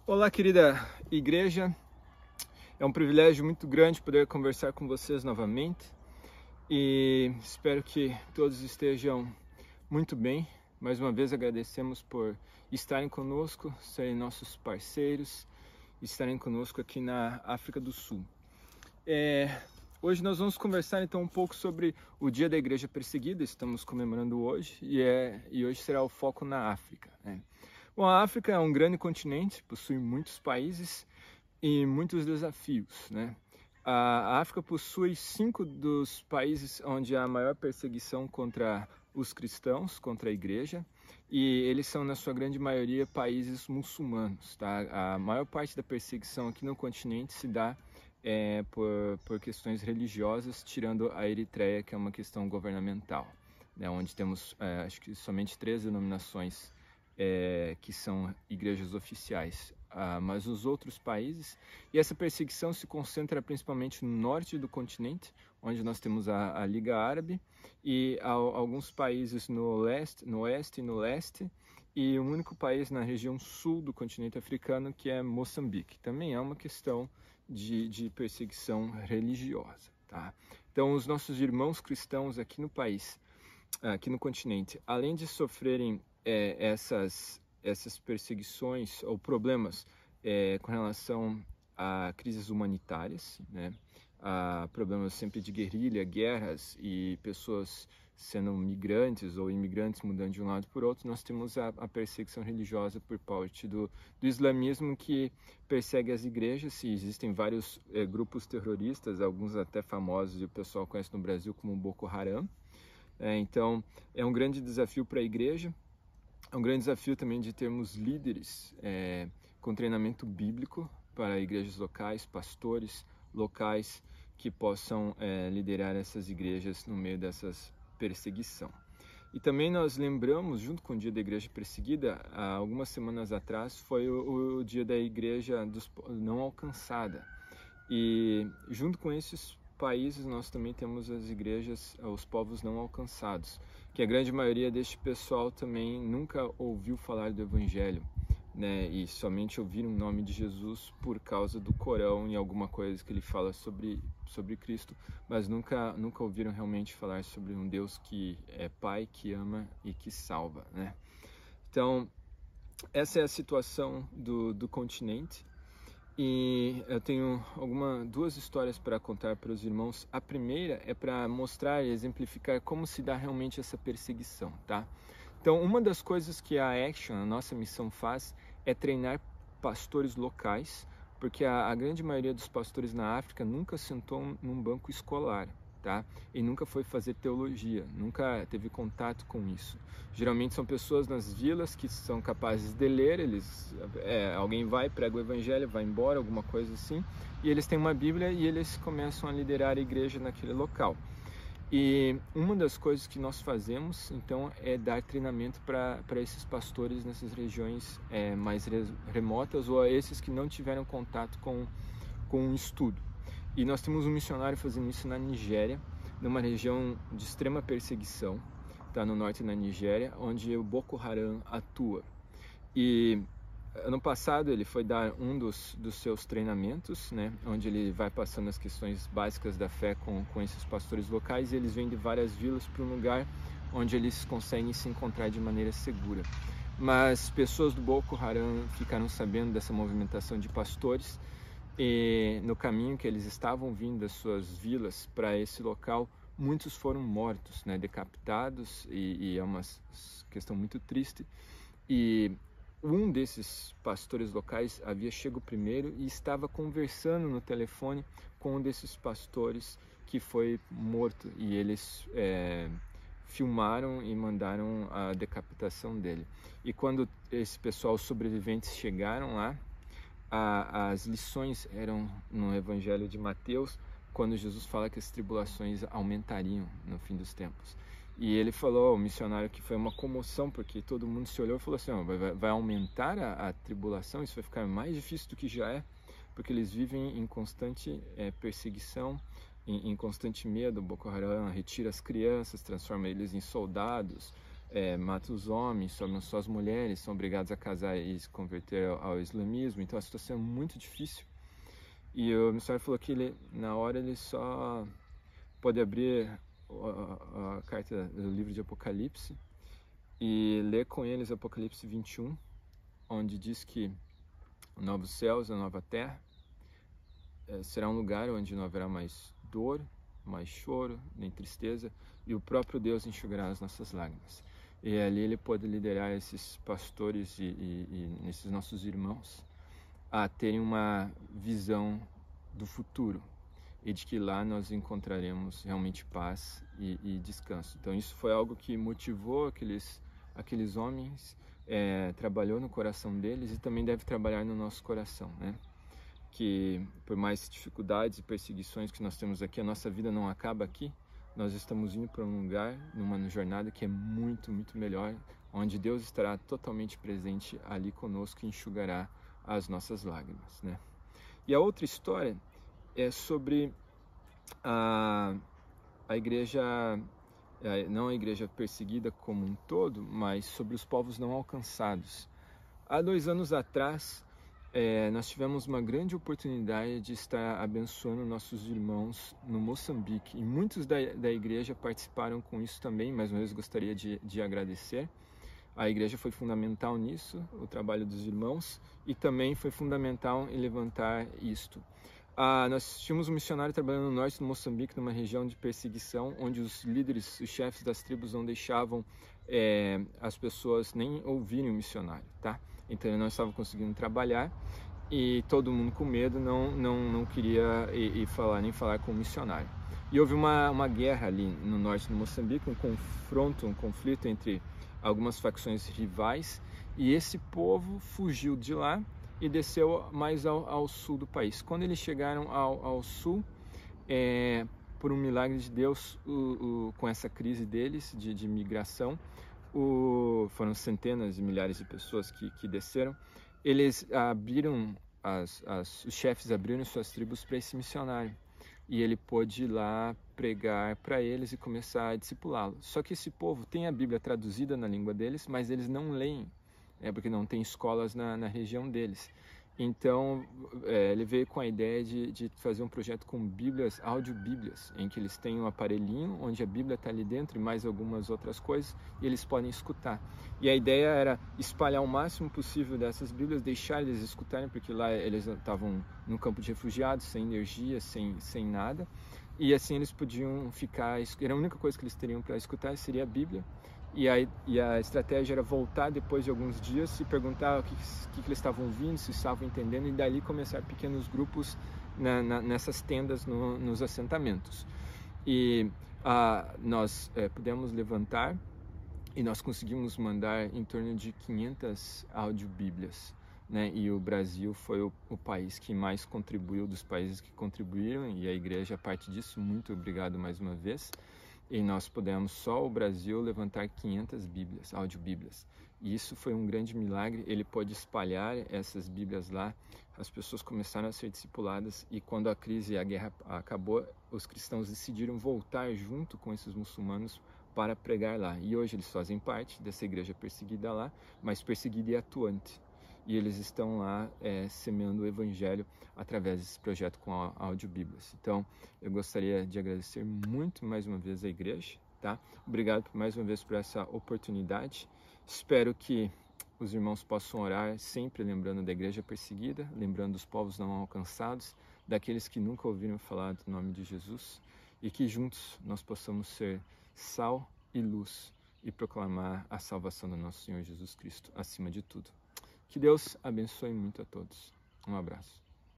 Olá, querida igreja. É um privilégio muito grande poder conversar com vocês novamente e espero que todos estejam muito bem. Mais uma vez agradecemos por estarem conosco, serem nossos parceiros, estarem conosco aqui na África do Sul. Hoje nós vamos conversar então um pouco sobre o Dia da Igreja Perseguida. Estamos comemorando hoje e hoje será o foco na África, né? Bom, a África é um grande continente, possui muitos países e muitos desafios, né? A África possui 5 dos países onde há a maior perseguição contra os cristãos, contra a igreja, e eles são, na sua grande maioria, países muçulmanos, tá? A maior parte da perseguição aqui no continente se dá por questões religiosas, tirando a Eritreia, que é uma questão governamental, né? Onde temos, acho que somente 3 denominações que são igrejas oficiais, mas os outros países, e essa perseguição se concentra principalmente no norte do continente, onde nós temos a Liga Árabe, e alguns países no oeste e no leste, e o único país na região sul do continente africano, que é Moçambique. Também é uma questão de perseguição religiosa, tá? Então, os nossos irmãos cristãos aqui no país, aqui no continente, além de sofrerem essas perseguições ou problemas com relação a crises humanitárias, né? A problemas sempre de guerrilha, guerras e pessoas sendo migrantes ou imigrantes mudando de um lado para o outro, nós temos a perseguição religiosa por parte do islamismo, que persegue as igrejas, e existem vários grupos terroristas, alguns até famosos, e o pessoal conhece no Brasil como Boko Haram. Então, é um grande desafio para a igreja. É um grande desafio também de termos líderes com treinamento bíblico para igrejas locais, pastores locais que possam liderar essas igrejas no meio dessas perseguição. E também nós lembramos, junto com o Dia da Igreja Perseguida, há algumas semanas atrás, foi o Dia da Igreja Não Alcançada. E junto com esses países nós também temos as igrejas, os povos não alcançados, que a grande maioria deste pessoal também nunca ouviu falar do Evangelho, né? E somente ouviram o nome de Jesus por causa do Corão e alguma coisa que ele fala sobre Cristo, mas nunca ouviram realmente falar sobre um Deus que é Pai, que ama e que salva, né? Então, essa é a situação do continente. E eu tenho duas histórias para contar para os irmãos. A primeira é para mostrar e exemplificar como se dá realmente essa perseguição, tá? Então, uma das coisas que a Action, a nossa missão, faz é treinar pastores locais, porque a grande maioria dos pastores na África nunca sentou num banco escolar, tá? E nunca foi fazer teologia, nunca teve contato com isso. Geralmente são pessoas nas vilas que são capazes de ler, alguém vai, prega o evangelho, vai embora, alguma coisa assim, e eles têm uma Bíblia e eles começam a liderar a igreja naquele local. E uma das coisas que nós fazemos, então, é dar treinamento para esses pastores nessas regiões mais remotas, ou a esses que não tiveram contato com um estudo. E nós temos um missionário fazendo isso na Nigéria, numa região de extrema perseguição, tá, no norte da Nigéria, onde o Boko Haram atua. E ano passado ele foi dar um dos seus treinamentos, né, onde ele vai passando as questões básicas da fé com esses pastores locais, e eles vêm de várias vilas para um lugar onde eles conseguem se encontrar de maneira segura. Mas pessoas do Boko Haram ficaram sabendo dessa movimentação de pastores, e no caminho que eles estavam vindo das suas vilas para esse local, muitos foram mortos, né, decapitados, e é uma questão muito triste. E um desses pastores locais havia chegado primeiro e estava conversando no telefone com um desses pastores que foi morto, e eles filmaram e mandaram a decapitação dele. E quando esse pessoal sobreviventes chegaram lá, as lições eram no Evangelho de Mateus, quando Jesus fala que as tribulações aumentariam no fim dos tempos. E ele falou ao missionário que foi uma comoção, porque todo mundo se olhou e falou assim: vai aumentar a tribulação, isso vai ficar mais difícil do que já é, porque eles vivem em constante perseguição, em constante medo. O Boko Haram retira as crianças, transforma eles em soldados, mata os homens, sobram só as mulheres, são obrigados a casar e se converter ao islamismo. Então a situação é muito difícil. E o missionário falou que na hora ele só pode abrir a carta do livro de Apocalipse e ler com eles Apocalipse 21, onde diz que novos céus, a nova terra, será um lugar onde não haverá mais dor, mais choro, nem tristeza, e o próprio Deus enxugará as nossas lágrimas. E ali ele pode liderar esses pastores e esses nossos irmãos a terem uma visão do futuro e de que lá nós encontraremos realmente paz e descanso. Então isso foi algo que motivou aqueles homens, trabalhou no coração deles e também deve trabalhar no nosso coração, né? Que por mais dificuldades e perseguições que nós temos aqui, a nossa vida não acaba aqui. Nós estamos indo para um lugar, numa jornada que é muito, muito melhor, onde Deus estará totalmente presente ali conosco e enxugará as nossas lágrimas, né? E a outra história é sobre a igreja, não a igreja perseguida como um todo, mas sobre os povos não alcançados. Há 2 anos atrás, nós tivemos uma grande oportunidade de estar abençoando nossos irmãos no Moçambique. E muitos da igreja participaram com isso também, mais uma vez gostaria de agradecer. A igreja foi fundamental nisso, o trabalho dos irmãos, e também foi fundamental em levantar isto. Nós tínhamos um missionário trabalhando no norte do Moçambique, numa região de perseguição, onde os líderes, os chefes das tribos não deixavam as pessoas nem ouvirem o missionário, tá? Então ele não estava conseguindo trabalhar e todo mundo com medo não queria nem falar com o missionário. E houve uma guerra ali no norte do Moçambique, um conflito entre algumas facções rivais, e esse povo fugiu de lá e desceu mais ao sul do país. Quando eles chegaram ao sul, por um milagre de Deus, com essa crise deles de migração, foram centenas e milhares de pessoas que desceram. Eles abriram, os chefes abriram suas tribos para esse missionário, e ele pôde ir lá pregar para eles e começar a discipulá-los. Só que esse povo tem a Bíblia traduzida na língua deles, mas eles não leem, porque não tem escolas na região deles. Então ele veio com a ideia de fazer um projeto com bíblias, audiobíblias, em que eles têm um aparelhinho onde a Bíblia está ali dentro e mais algumas outras coisas, e eles podem escutar. E a ideia era espalhar o máximo possível dessas Bíblias, deixar eles escutarem, porque lá eles estavam num campo de refugiados, sem energia, sem nada, e assim eles podiam ficar, era a única coisa que eles teriam para escutar seria a Bíblia. E a estratégia era voltar depois de alguns dias e perguntar o que eles estavam ouvindo, se estavam entendendo, e dali começar pequenos grupos nessas tendas nos assentamentos. E nós pudemos levantar e nós conseguimos mandar em torno de 500 audiobíblias, né? E o Brasil foi o país que mais contribuiu, dos países que contribuíram, e a igreja, a parte disso, muito obrigado mais uma vez. E nós pudemos, só o Brasil, levantar 500 bíblias, audiobíblias. E isso foi um grande milagre. Ele pôde espalhar essas bíblias lá, as pessoas começaram a ser discipuladas, e quando a crise e a guerra acabou, os cristãos decidiram voltar junto com esses muçulmanos para pregar lá. E hoje eles fazem parte dessa igreja perseguida lá, mas perseguida e atuante. E eles estão lá semeando o evangelho através desse projeto com a audiobíblias. Então, eu gostaria de agradecer muito mais uma vez à igreja, tá? Obrigado mais uma vez por essa oportunidade. Espero que os irmãos possam orar sempre lembrando da igreja perseguida, lembrando dos povos não alcançados, daqueles que nunca ouviram falar do nome de Jesus, e que juntos nós possamos ser sal e luz e proclamar a salvação do nosso Senhor Jesus Cristo acima de tudo. Que Deus abençoe muito a todos. Um abraço.